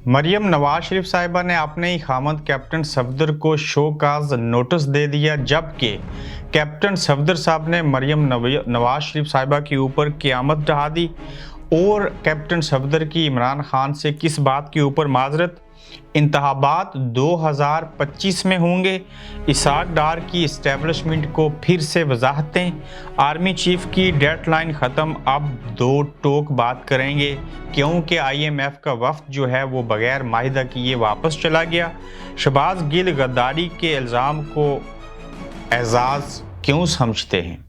मरियम नवाज शरीफ साहिबा ने अपने ही खामद कैप्टन सफदर को शोकाज नोटिस दे दिया, जबकि कैप्टन सफदर साहब ने मरियम नवाज शरीफ साहिबा के ऊपर क़यामत ढहा दी। और कैप्टन सफदर की इमरान खान से किस बात के ऊपर माजरत? इंतखाबात 2025 में होंगे। इसाक डार की इस्टेब्लिशमेंट को फिर से वजाहतें। आर्मी चीफ की डेडलाइन ख़त्म, अब दो टोक बात करेंगे क्योंकि IMF का वफ्द जो है वो बगैर माहिदा किए वापस चला गया। शहबाज गिल गद्दारी के इल्ज़ाम को एजाज़ क्यों समझते हैं?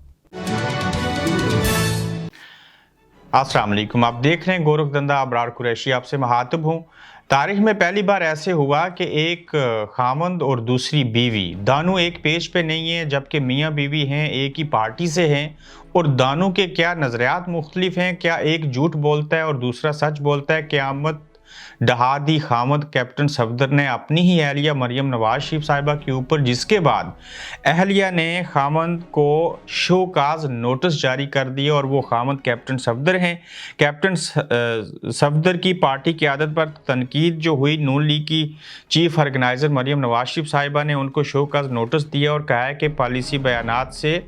अस्सलाम वालेकुम, आप देख रहे हैं गोरखधंधा। अबरार कुरैशी आपसे मुखातिब हूँ। तारीख में पहली बार ऐसे हुआ कि एक खामंद और दूसरी बीवी दानू एक पेज पे नहीं है, जबकि मियाँ बीवी हैं, एक ही पार्टी से हैं। और दानू के क्या नज़रियात मुख्तलिफ हैं, क्या एक झूठ बोलता है और दूसरा सच बोलता है। क़यामत ढहा दी खामद कैप्टन सफदर ने अपनी ही अहलिया मरियम नवाज शरीफ साहिबा के ऊपर, जिसके बाद अहलिया ने खामद को शोकाज नोटिस जारी कर दिया और वो खामद कैप्टन सफदर हैं। कैप्टन सफदर की पार्टी की आदत पर तनकीद जो हुई, नून लीग की चीफ ऑर्गेनाइज़र मरियम नवाज शरीफ साहिबा ने उनको शोकाज नोटिस दिया और कहा है कि पॉलिसी बयानात से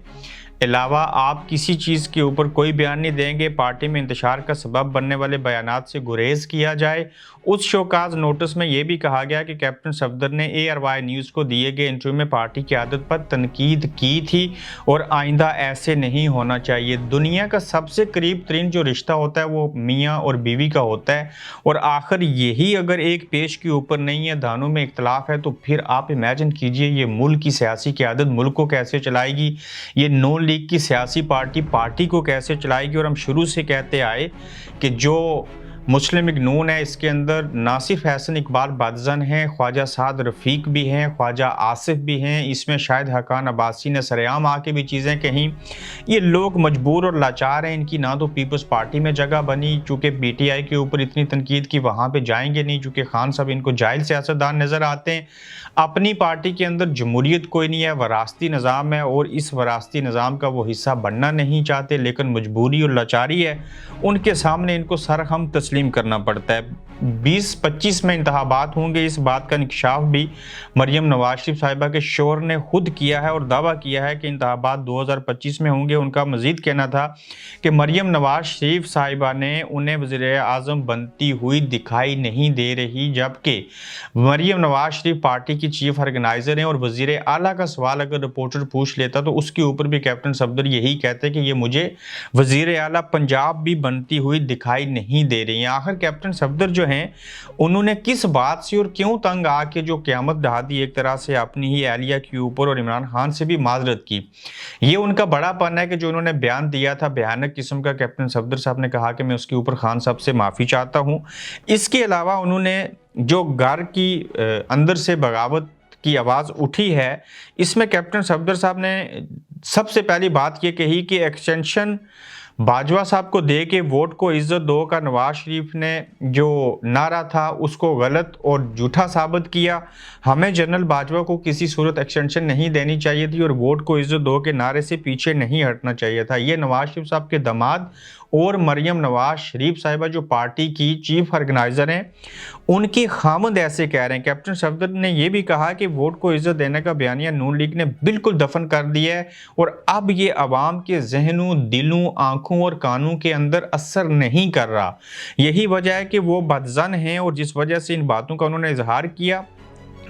अलावा आप किसी चीज़ के ऊपर कोई बयान नहीं देंगे। पार्टी में इंतशार का सबब बनने वाले बयानात से गुरेज किया जाए। उस शोकाज नोटिस में यह भी कहा गया कि कैप्टन सफदर ने ARY न्यूज़ को दिए गए इंटरव्यू में पार्टी की आदत पर तनकीद की थी और आइंदा ऐसे नहीं होना चाहिए। दुनिया का सबसे करीब तरीन जो रिश्ता होता है वो मियाँ और बीवी का होता है, और आखिर यही अगर एक पेज के ऊपर नहीं है, दानों में इख्तलाफ है, तो फिर आप इमेजिन कीजिए ये मुल्क की सियासी क़यादत मुल्क को कैसे चलाएगी, ये नून लीग की सियासी पार्टी को कैसे चलाएगी। और हम शुरू से कहते आए कि जो मुस्लिम लीग नून है, इसके अंदर ना सिर्फ हसन इकबाल बदजन हैं, ख्वाजा साद रफ़ीक भी हैं, ख्वाजा आसिफ भी हैं, इसमें शायद हकान अब्बासी ने सरेआम आके भी चीज़ें कहीं। ये लोग मजबूर और लाचार हैं, इनकी ना तो पीपल्स पार्टी में जगह बनी, चूँकि PTI के ऊपर इतनी तनकीद की वहाँ पे जाएंगे नहीं, चूँकि खान साहब इनको जाहिल सियासतदान नज़र आते हैं। अपनी पार्टी के अंदर जमहूरियत कोई नहीं है, वरासती निज़ाम है, और इस वरासती निज़ाम का वो हिस्सा बनना नहीं चाहते, लेकिन मजबूरी और लाचारी है, उनके सामने इनको सरहम तस्लीम करना पड़ता है। 2025 में इंतखाबात होंगे, इस बात का इंकशाफ भी मरियम नवाज शरीफ साहिबा के शोहर ने खुद किया है और दावा किया है कि इंतखाबात 2025 में होंगे। उनका मजीद कहना था कि मरियम नवाज शरीफ साहिबा ने उन्हें वज़ीर-ए-आज़म बनती हुई दिखाई नहीं दे रही, जबकि मरियम नवाज शरीफ पार्टी की चीफ ऑर्गेनाइज़र हैं और वज़ीर आला का सवाल अगर रिपोर्टर पूछ लेता तो उसके ऊपर भी कैप्टन सफदर यही कहते कि ये मुझे वज़ीर आला पंजाब भी बनती हुई दिखाई नहीं दे रही हैं। आखिर कैप्टन सफदर जो हैं, उन्होंने किस बात से और क्यों तंग आके जो क़यामत ढहा दी एक तरह से अपनी ही अहलिया के ऊपर और इमरान खान से भी माजरत की? ये उनका बड़ापन है कि जो उन्होंने बयान दिया था भयानक किस्म का, कैप्टन सफदर साहब ने कहा कि मैं उसके ऊपर खान साहब से माफ़ी चाहता हूँ। इसके अलावा उन्होंने जो घर की अंदर से बगावत की आवाज़ उठी है, इसमें कैप्टन सफदर साहब ने सबसे पहली बात ये कही कि एक्सटेंशन बाजवा साहब को दे के वोट को इज्जत दो का नवाज शरीफ ने जो नारा था उसको गलत और झूठा साबित किया। हमें जनरल बाजवा को किसी सूरत एक्सटेंशन नहीं देनी चाहिए थी और वोट को इज्जत दो के नारे से पीछे नहीं हटना चाहिए था। ये नवाज शरीफ साहब के दामाद और मरियम नवाज शरीफ साहिबा जो पार्टी की चीफ ऑर्गेनाइज़र हैं, उनके खामद ऐसे कह रहे हैं। कैप्टन सफदर ने यह भी कहा कि वोट को इज्जत देने का बयानिया नून लीग ने बिल्कुल दफन कर दिया है और अब ये अवाम के जहनों, दिलों, आंखों और कानों के अंदर असर नहीं कर रहा। यही वजह है कि वो बदजन हैं और जिस वजह से इन बातों का उन्होंने इजहार किया।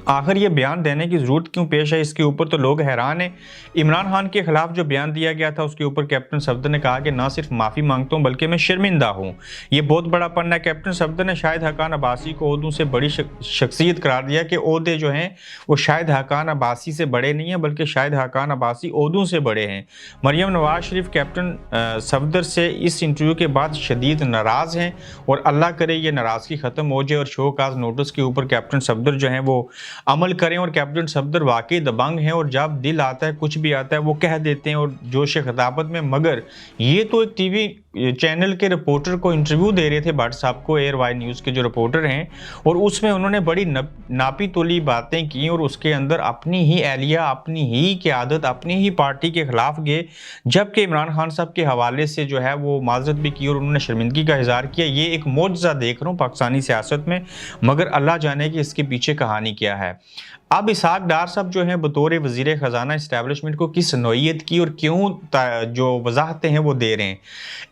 आखिर ये बयान देने की ज़रूरत क्यों पेश है, इसके ऊपर तो लोग हैरान हैं। इमरान खान के खिलाफ जो बयान दिया गया था उसके ऊपर कैप्टन सफदर ने कहा कि ना सिर्फ माफ़ी मांगता हूँ बल्कि मैं शर्मिंदा हूँ। ये बहुत बड़ा पन्ना है। कैप्टन सफदर ने शाहिद हकान अब्बासी को ओहदों से बड़ी शख्सियत करार दिया कि ओहदे जो हैं वो शाहिद हकान अब्बासी से बड़े नहीं हैं, बल्कि शाहिद हकान अब्बासी ओहदों से बड़े हैं। मरियम नवाज शरीफ कैप्टन सफदर से इस इंटरव्यू के बाद शदीद नाराज़ हैं और अल्लाह करे ये नाराज़गी ख़त्म हो जाए और शोकाज नोटिस के ऊपर कैप्टन सफदर जो हैं वो अमल करें। और कैप्टन सफदर वाकई दबंग हैं और जब दिल आता है कुछ भी आता है वो कह देते हैं और जोश खिताबत में। मगर ये तो एक TV चैनल के रिपोर्टर को इंटरव्यू दे रहे थे, भट्ट साहब को, एयर वाई न्यूज़ के जो रिपोर्टर हैं, और उसमें उन्होंने बड़ी नापी तोली बातें की और उसके अंदर अपनी ही एहलिया, अपनी ही क़यादत, अपनी ही पार्टी के खिलाफ गए, जबकि इमरान खान साहब के हवाले से जो है वो माजरत भी की और उन्होंने शर्मिंदगी का इजहार किया। ये एक मौजज़ा देख रहा हूँ पाकिस्तानी सियासत में, मगर अल्लाह जाने कि इसके पीछे कहानी क्या है। अब इसहाक डार साहब जो हैं बतौर वज़ीर ख़जाना इस्टेब्लिशमेंट को किस नौइयत की और क्यों जो वजाहतें हैं वो दे रहे हैं।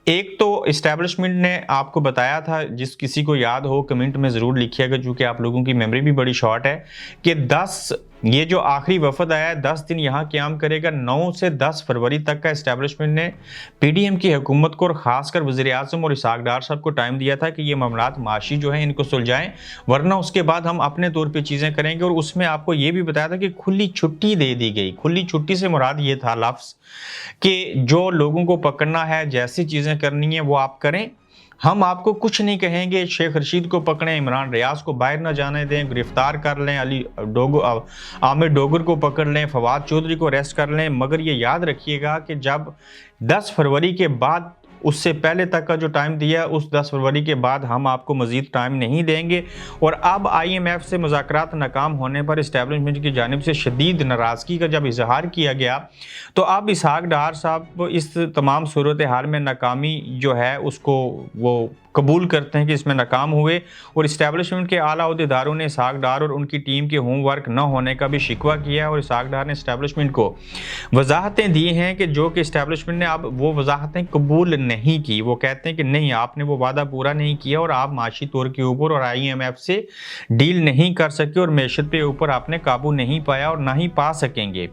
एक तो इस्टेब्लिशमेंट ने आपको बताया था, जिस किसी को याद हो कमेंट में ज़रूर लिखिएगा, चूँकि आप लोगों की मेमोरी भी बड़ी शॉर्ट है, कि 10 ये जो आखिरी वफद आया है 10 दिन यहाँ क़याम करेगा। 9 से 10 फरवरी तक का इस्टेब्लिशमेंट ने पीडीएम की हुकूमत को और ख़ासकर वज़ीर-ए-आज़म और इसहाक डार साहब को टाइम दिया था कि ये मामलात माशी जो हैं इनको सुलझाएं, वरना उसके बाद हम अपने तौर पे चीज़ें करेंगे। और उसमें आपको ये भी बताया था कि खुली छुट्टी दे दी गई। खुली छुट्टी से मुराद ये था लफ्ज़ कि जो लोगों को पकड़ना है, जैसी चीज़ें करनी है वो आप करें, हम आपको कुछ नहीं कहेंगे। शेख रशीद को पकड़ें, इमरान रियाज को बाहर न जाने दें, गिरफ्तार कर लें, आमिर डोगर को पकड़ लें, फवाद चौधरी को अरेस्ट कर लें, मगर ये याद रखिएगा कि जब 10 फरवरी के बाद, उससे पहले तक का जो टाइम दिया, उस 10 फरवरी के बाद हम आपको मज़ीद टाइम नहीं देंगे। और अब IMF से मुज़ाकरात नाकाम होने पर इस्टेब्लिशमेंट की जानिब से शदीद नाराज़गी का जब इजहार किया गया, तो अब इसहाक डार साहब इस तमाम सूरत हाल में नाकामी जो है उसको वो कबूल करते हैं कि इसमें नाकाम हुए। और इस्टेब्लिशमेंट के आला अहदेदारों ने इसहाक डार और उनकी टीम के होमवर्क न होने का भी शिकवा किया, और इसहाक डार ने इस्टेब्लिशमेंट को वजाहतें दी हैं कि जो कि इस्टेब्लिशमेंट ने अब वो वजाहतें कबूल नहीं की। वो कहते हैं कि नहीं, आपने वो वादा पूरा नहीं किया और आप माशी तौर के ऊपर और IMF से डील नहीं कर सके और मैशत पे ऊपर आपने काबू नहीं पाया और ना ही पा सकेंगे।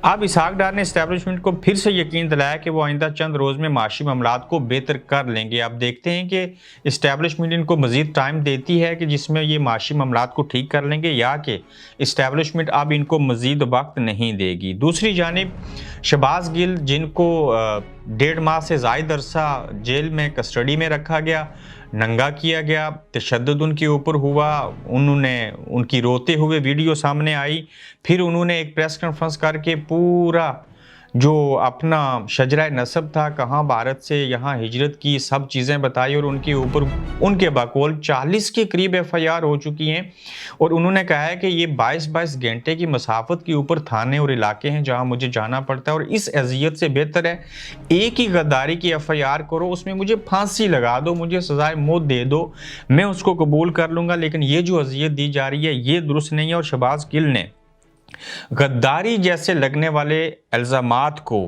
अब इसहाक डार ने इस्टेब्लिशमेंट को फिर से यकीन दिलाया कि वो आइंदा चंद रोज़ में माशी मामलात को बेहतर कर लेंगे। अब देखते हैं कि इस्टेब्लिशमेंट इनको मज़ीद टाइम देती है कि जिसमें ये माशी मामलात को ठीक कर लेंगे, या कि इस्टेब्लिशमेंट अब इनको मज़ीद वक्त नहीं देगी। दूसरी जानिब शहबाज गिल, जिनको 1.5 माह से ज़ायद अरसा जेल में कस्टडी में रखा गया, नंगा किया गया, तशद्दुद उनके ऊपर हुआ, उनकी रोते हुए वीडियो सामने आई, फिर उन्होंने एक प्रेस कॉन्फ्रेंस करके पूरा जो अपना शजरा नसब था, कहाँ भारत से यहाँ हिजरत की, सब चीज़ें बताई और उनके ऊपर उनके बकौल 40 के करीब FIR हो चुकी हैं। और उन्होंने कहा है कि ये 22-22 घंटे की मसाफत के ऊपर थाने और इलाके हैं जहाँ मुझे जाना पड़ता है, और इस अजियत से बेहतर है एक ही गद्दारी की FIR करो, उसमें मुझे फांसी लगा दो, मुझे सजाए मौत दे दो, मैं उसको कबूल कर लूँगा। लेकिन ये जो अजियत दी जा रही है ये दुरुस्त नहीं है। और शहबाज गिल ने गद्दारी जैसे लगने वाले इल्ज़ामात को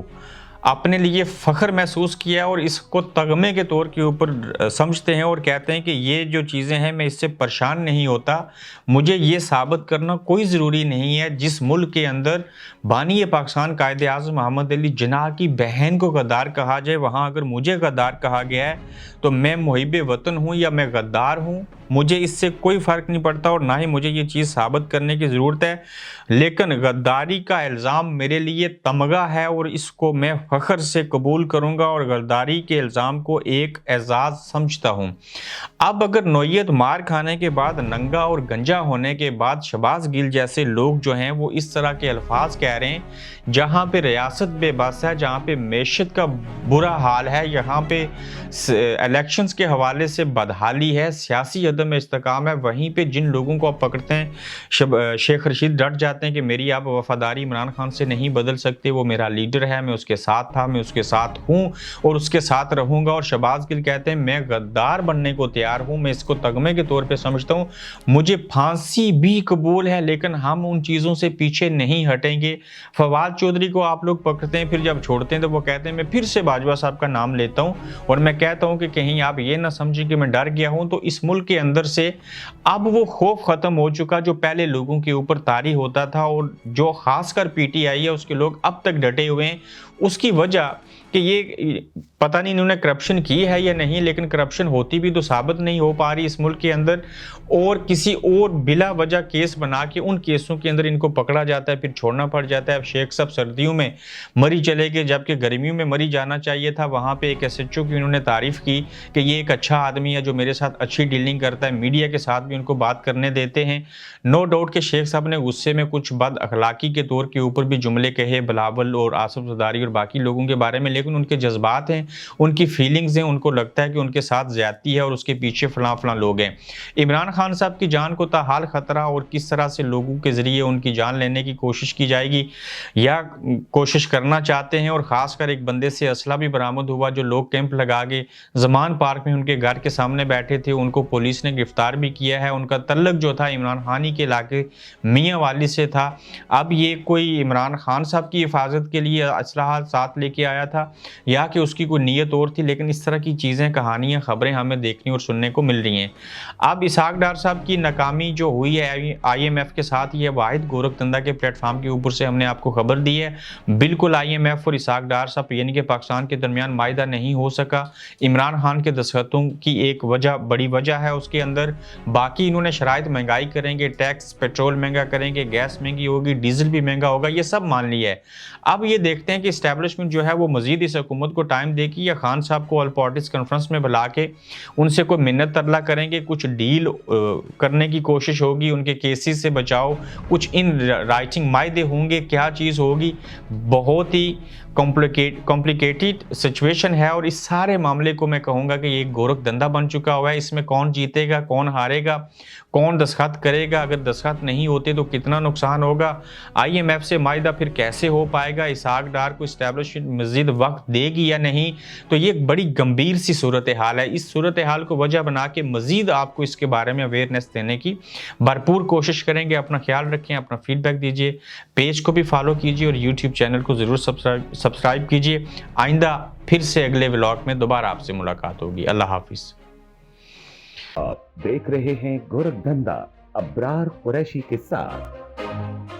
अपने लिए फ़ख्र महसूस किया और इसको तगमे के तौर के ऊपर समझते हैं और कहते हैं कि ये जो चीज़ें हैं मैं इससे परेशान नहीं होता, मुझे ये साबित करना कोई ज़रूरी नहीं है। जिस मुल्क के अंदर बानी पाकिस्तान कायदे आज़म मोहम्मद अली जिन्नाह की बहन को गद्दार कहा जाए, वहाँ अगर मुझे गद्दार कहा गया है तो मैं मुहिब वतन हूँ या मैं गद्दार हूँ, मुझे इससे कोई फ़र्क नहीं पड़ता और ना ही मुझे ये चीज़ साबित करने की ज़रूरत है। लेकिन गद्दारी का इल्ज़ाम मेरे लिए तमगा है और इसको मैं फ़ख्र से कबूल करूँगा और गद्दारी के इल्ज़ाम को एक एजाज़ समझता हूँ। अब अगर नौयत मार खाने के बाद, नंगा और गंजा होने के बाद शहबाज गिल जैसे लोग जो हैं वो इस तरह के अल्फाज कह रहे हैं, जहाँ पे रियासत बेबस है, जहाँ पे मैशत का बुरा हाल है, यहाँ पे इलेक्शंस के हवाले से बदहाली है, सियासी अदम इस्तेकाम है, वहीं पे जिन लोगों को आप पकड़ते हैं, शेख रशीद डट जाते हैं कि मेरी आप वफादारी इमरान खान से नहीं बदल सकते, वो मेरा लीडर है, मैं उसके साथ था, मैं उसके साथ हूँ और उसके साथ रहूँगा। और शहबाज गिल कहते हैं मैं गद्दार बनने को तैयार हूँ, मैं इसको तगमे के तौर पर समझता हूँ, मुझे फांसी भी कबूल है, लेकिन हम उन चीज़ों से पीछे नहीं हटेंगे। फवाद चौधरी को आप लोग पकड़ते हैं, फिर जब छोड़ते हैं तो वो कहते हैं मैं फिर से बाजवा साहब का नाम लेता हूँ और मैं कहता हूँ कि कहीं आप ये ना समझें कि मैं डर गया हूँ। तो इस मुल्क के अंदर से अब वो खौफ ख़त्म हो चुका जो पहले लोगों के ऊपर तारी होता था, और जो खासकर PTI है उसके लोग अब तक डटे हुए हैं। उसकी वजह कि ये पता नहीं इन्होंने करप्शन की है या नहीं, लेकिन करप्शन होती भी तो साबित नहीं हो पा रही इस मुल्क के अंदर, और किसी और बिला वजह केस बना के उन केसों के अंदर इनको पकड़ा जाता है, फिर छोड़ना पड़ जाता है। अब शेख साहब सर्दियों में मरी चले गए जबकि गर्मियों में मरी जाना चाहिए था। वहाँ पे एक SHO की उन्होंने तारीफ़ की कि ये एक अच्छा आदमी है जो मेरे साथ अच्छी डीलिंग करता है, मीडिया के साथ भी उनको बात करने देते हैं। नो डाउट कि शेख साहब ने गुस्से में कुछ बद अखलाकी के तौर के ऊपर भी जुमले कहे बिलावल और आसिफ ज़रदारी और बाकी लोगों के बारे में, लेकिन उनके जज्बात हैं, उनकी फीलिंग्स हैं, उनको लगता है कि उनके साथ ज़्यादती है और उसके पीछे फ़लाँ लोग हैं। इमरान खान साहब की जान को ताहाल ख़तरा और किस तरह से लोगों के ज़रिए उनकी जान लेने की कोशिश की जाएगी या कोशिश करना चाहते हैं, और ख़ासकर एक बंदे से असला भी बरामद हुआ जो लोग कैंप लगा के ज़मान पार्क में उनके घर के सामने बैठे थे, उनको पुलिस ने गिरफ्तार भी किया है। उनका तल्लक जो था इमरान खानी के इलाके मियाँ वाली से था। अब ये कोई इमरान खान साहब की हिफाजत के लिए असलहा साथ लेके आया था या कि उसकी कोई नीयत और थी, लेकिन इस तरह की चीज़ें, कहानियाँ, खबरें हमें देखने और सुनने को मिल रही हैं। अब इसहाक डार साहब की नाकामी जो हुई है IMF के साथ, ये वाहिद गोरखधंधा के प्लेटफॉर्म के ऊपर से हमने आपको खबर दी है। बिल्कुल IMF और इसहाक डार साहब यानी कि पाकिस्तान के दरमियान माहिदा नहीं हो सका। इमरान खान के दस्तखतों की एक वजह, बड़ी वजह है उसके अंदर। बाकी इन्होंने शराइत महंगाई करेंगे, टैक्स पेट्रोल महंगा करेंगे, गैस महंगी होगी, डीजल भी महंगा होगा, ये सब मान लिया है। अब ये देखते हैं कि इस्टेब्लिशमेंट जो है वो मजीद इस हुकूमत को टाइम देगी या खान साहब को ऑल पार्टीज कॉन्फ्रेंस में बुला के उनसे कोई मिन्नत तरला करेंगे, कुछ डील करने की कोशिश होगी, उनके केसेस से बचाओ, कुछ इन राइटिंग मायदे होंगे, क्या चीज़ होगी। बहुत ही कॉम्प्लिकेटेड सिचुएशन है और इस सारे मामले को मैं कहूँगा कि ये एक गोरख धंधा बन चुका हुआ है। इसमें कौन जीतेगा, कौन हारेगा, कौन दस्तखत करेगा, अगर दस्तखत नहीं होते तो कितना नुकसान होगा, IMF से माहिदा फिर कैसे हो पाएगा, इसहाक डार को इस्टेब्लिशमेंट मज़ीद वक्त देगी या नहीं, तो ये एक बड़ी गंभीर सी सूरत हाल है। इस सूरत हाल को वजह बना के मज़ीद आपको इसके बारे में अवेयरनेस देने की भरपूर कोशिश करेंगे। अपना ख्याल रखें, अपना फीडबैक दीजिए, पेज को भी फॉलो कीजिए और YouTube चैनल को ज़रूर सब्सक्राइब कीजिए। आइंदा फिर से अगले व्लॉग में दोबारा आपसे मुलाकात होगी। अल्लाह हाफिज़। आप देख रहे हैं गोरखधंधा अब्रार कुरैशी के साथ।